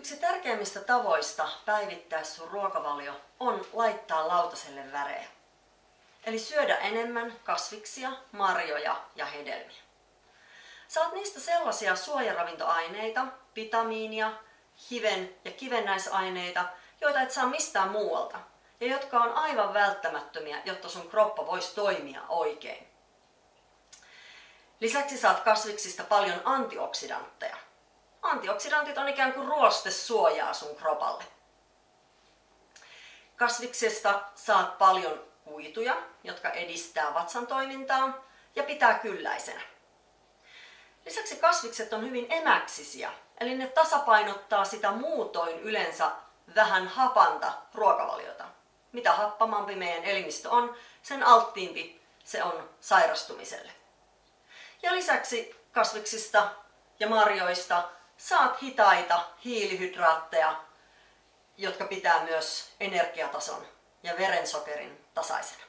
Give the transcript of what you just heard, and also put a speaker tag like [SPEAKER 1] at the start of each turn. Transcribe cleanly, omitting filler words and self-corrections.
[SPEAKER 1] Yksi tärkeimmistä tavoista päivittää sun ruokavalio on laittaa lautaselle värejä. Eli syödä enemmän kasviksia, marjoja ja hedelmiä. Saat niistä sellaisia suojaravintoaineita, vitamiinia, hiven- ja kivennäisaineita, joita et saa mistään muualta ja jotka on aivan välttämättömiä, jotta sun kroppa voisi toimia oikein. Lisäksi saat kasviksista paljon antioksidantteja. Antioksidantit on ikään kuin ruostesuojaa sun kropalle. Kasviksesta saat paljon kuituja, jotka edistää vatsan toimintaa ja pitää kylläisenä. Lisäksi kasvikset on hyvin emäksisiä, eli ne tasapainottaa sitä muutoin yleensä vähän hapanta ruokavaliota. Mitä happamampi meidän elimistö on, sen alttiimpi se on sairastumiselle. Ja lisäksi kasviksista ja marjoista saat hitaita hiilihydraatteja, jotka pitää myös energiatason ja verensokerin tasaisena.